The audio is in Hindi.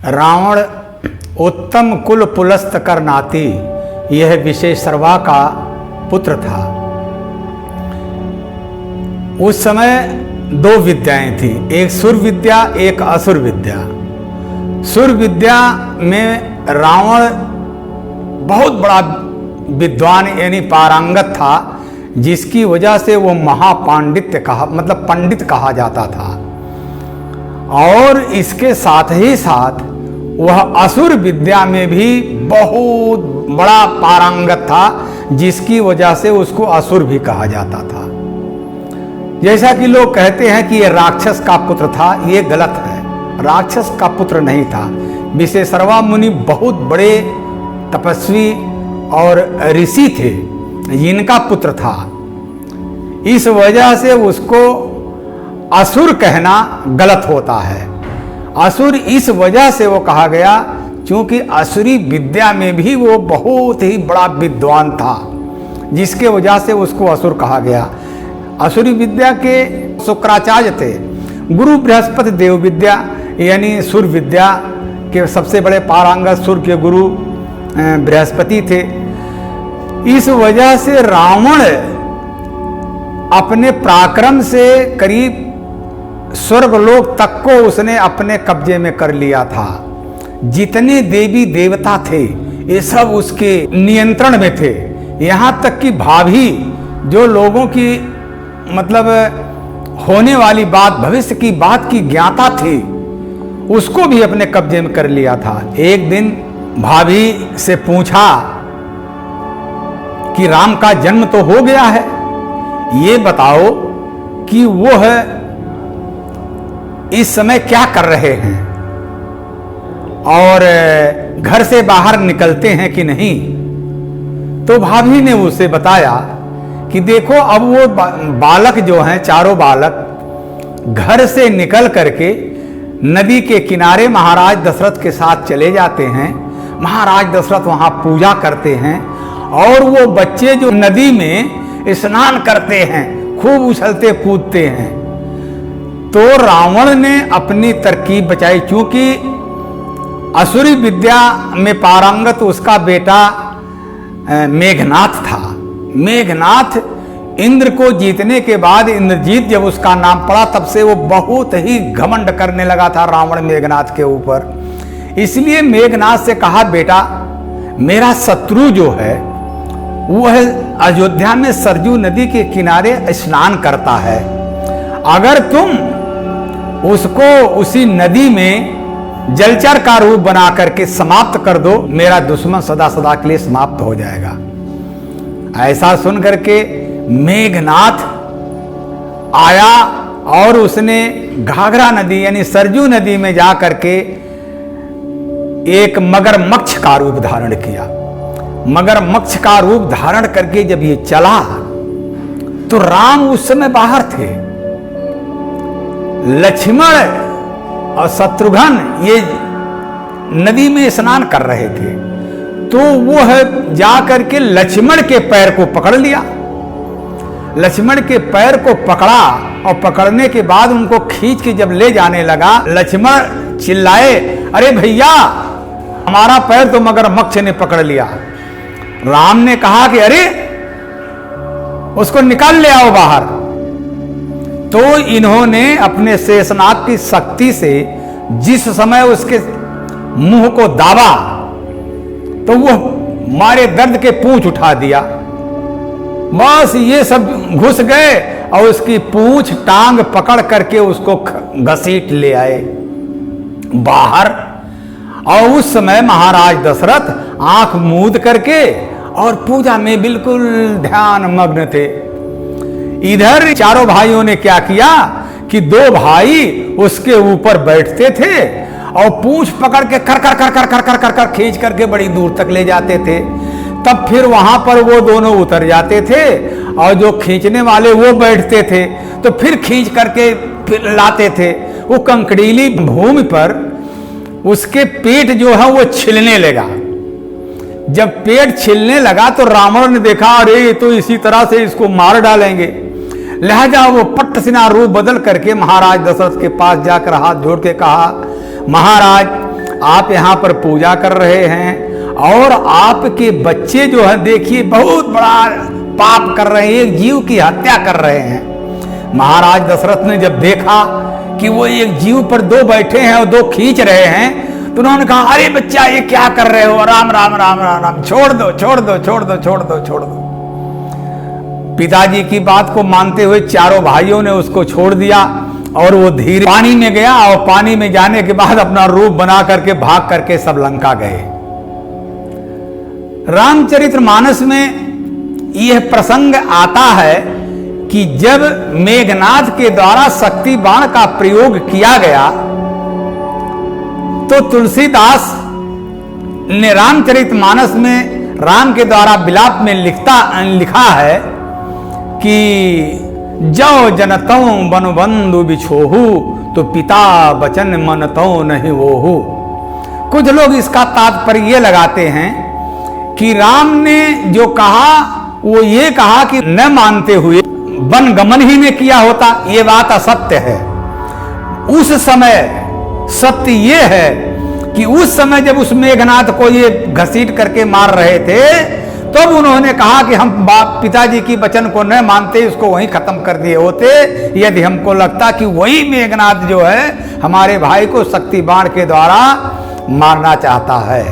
रावण उत्तम कुल पुलस्त कर नाती यह विशेषरवा का पुत्र था। उस समय दो विद्याएं थी, एक सुर विद्या एक असुर विद्या। सुर विद्या में रावण बहुत बड़ा विद्वान यानी पारंगत था, जिसकी वजह से वो महापांडित्य कहा मतलब पंडित कहा जाता था। और इसके साथ ही साथ वह असुर विद्या में भी बहुत बड़ा पारंगत था, जिसकी वजह से उसको असुर भी कहा जाता था। जैसा कि लोग कहते हैं कि यह राक्षस का पुत्र था, यह गलत है। राक्षस का पुत्र नहीं था। विशेषरवा मुनि बहुत बड़े तपस्वी और ऋषि थे, इनका पुत्र था। इस वजह से उसको असुर कहना गलत होता है। असुर इस वजह से वो कहा गया क्योंकि असुरी विद्या में भी वो बहुत ही बड़ा विद्वान था, जिसके वजह से उसको असुर कहा गया। असुरी विद्या के शुक्राचार्य थे। गुरु बृहस्पति देव विद्या यानी सुर विद्या के सबसे बड़े पारंगत सुर के गुरु बृहस्पति थे। इस वजह से रावण अपने पराक्रम से करीब स्वर्गलोक तक को उसने अपने कब्जे में कर लिया था। जितने देवी देवता थे ये सब उसके नियंत्रण में थे। यहाँ तक कि भाभी जो लोगों की मतलब होने वाली बात भविष्य की बात की ज्ञाता थी, उसको भी अपने कब्जे में कर लिया था। एक दिन भाभी से पूछा कि राम का जन्म तो हो गया है, ये बताओ कि वो है इस समय क्या कर रहे हैं और घर से बाहर निकलते हैं कि नहीं। तो भाभी ने उसे बताया कि देखो अब वो बालक जो हैं, चारों बालक घर से निकल करके नदी के किनारे महाराज दशरथ के साथ चले जाते हैं। महाराज दशरथ वहां पूजा करते हैं और वो बच्चे जो नदी में स्नान करते हैं, खूब उछलते कूदते हैं। तो रावण ने अपनी तरकीब बचाई, क्योंकि असुरी विद्या में पारंगत उसका बेटा मेघनाथ था। मेघनाथ इंद्र को जीतने के बाद इंद्रजीत जब उसका नाम पड़ा, तब से वो बहुत ही घमंड करने लगा था रावण मेघनाथ के ऊपर। इसलिए मेघनाथ से कहा, बेटा मेरा शत्रु जो है वह अयोध्या में सरजू नदी के किनारे स्नान करता है। अगर तुम उसको उसी नदी में जलचर का रूप बना करके समाप्त कर दो, मेरा दुश्मन सदा सदा के लिए समाप्त हो जाएगा। ऐसा सुन करके मेघनाथ आया और उसने घाघरा नदी यानी सरजू नदी में जा करके एक मगरमच्छ का रूप धारण किया। मगरमच्छ का रूप धारण करके जब ये चला तो राम उस समय बाहर थे। लक्ष्मण और शत्रुघ्न ये नदी में स्नान कर रहे थे। तो वो है जा करके लक्ष्मण के पैर को पकड़ लिया। लक्ष्मण के पैर को पकड़ा और पकड़ने के बाद उनको खींच के जब ले जाने लगा, लक्ष्मण चिल्लाए, अरे भैया हमारा पैर तो मगरमच्छ ने पकड़ लिया। राम ने कहा कि अरे उसको निकाल ले आओ बाहर। तो इन्होंने अपने शेषनाग की शक्ति से जिस समय उसके मुंह को दाबा तो वो मारे दर्द के पूंछ उठा दिया। बस ये सब घुस गए और उसकी पूंछ टांग पकड़ करके उसको घसीट ले आए बाहर। और उस समय महाराज दशरथ आंख मूंद करके और पूजा में बिल्कुल ध्यान मग्न थे। इधर चारों भाइयों ने क्या किया कि दो भाई उसके ऊपर बैठते थे और पूंछ पकड़ के कर कर कर कर कर कर कर कर खींच करके बड़ी दूर तक ले जाते थे। तब फिर वहां पर वो दोनों उतर जाते थे और जो खींचने वाले वो बैठते थे, तो फिर खींच करके फिर लाते थे। वो कंकड़ीली भूमि पर उसके पेट जो है वो छिलने लगा। जब पेट छिलने लगा तो रावण ने देखा, अरे ये तो इसी तरह से इसको मार डालेंगे। लिहाजा वो पट्ट सिना रूप बदल करके महाराज दशरथ के पास जाकर हाथ जोड़ के कहा, महाराज आप यहाँ पर पूजा कर रहे हैं और आपके बच्चे जो है देखिए बहुत बड़ा पाप कर रहे हैं, एक जीव की हत्या कर रहे हैं। महाराज दशरथ ने जब देखा कि वो एक जीव पर दो बैठे हैं और दो खींच रहे हैं, तो उन्होंने कहा, अरे बच्चा ये क्या कर रहे हो, राम राम राम राम राम, छोड़ दो छोड़ दो छोड़ दो छोड़ दो छोड़ दो। पिताजी की बात को मानते हुए चारों भाइयों ने उसको छोड़ दिया और वो धीरे पानी में गया और पानी में जाने के बाद अपना रूप बना करके भाग करके सब लंका गए। रामचरितमानस में यह प्रसंग आता है कि जब मेघनाद के द्वारा शक्ति बाण का प्रयोग किया गया तो तुलसीदास ने रामचरितमानस में राम के द्वारा विलाप में लिखा है कि जो जनतौ बन बंधु बिछोहू तो पिता बचन मनतौ नहीं वोहू। कुछ लोग इसका तात्पर्य लगाते हैं कि राम ने जो कहा वो ये कहा कि न मानते हुए वन गमन ही ने किया होता, ये बात असत्य है। उस समय सत्य ये है कि उस समय जब उस मेघनाथ को ये घसीट करके मार रहे थे तब तो उन्होंने कहा कि हम पिताजी की वचन को न मानते, इसको वहीं खत्म कर दिए होते, यदि हमको लगता कि वही मेघनाथ जो है हमारे भाई को शक्ति बाण के द्वारा मारना चाहता है।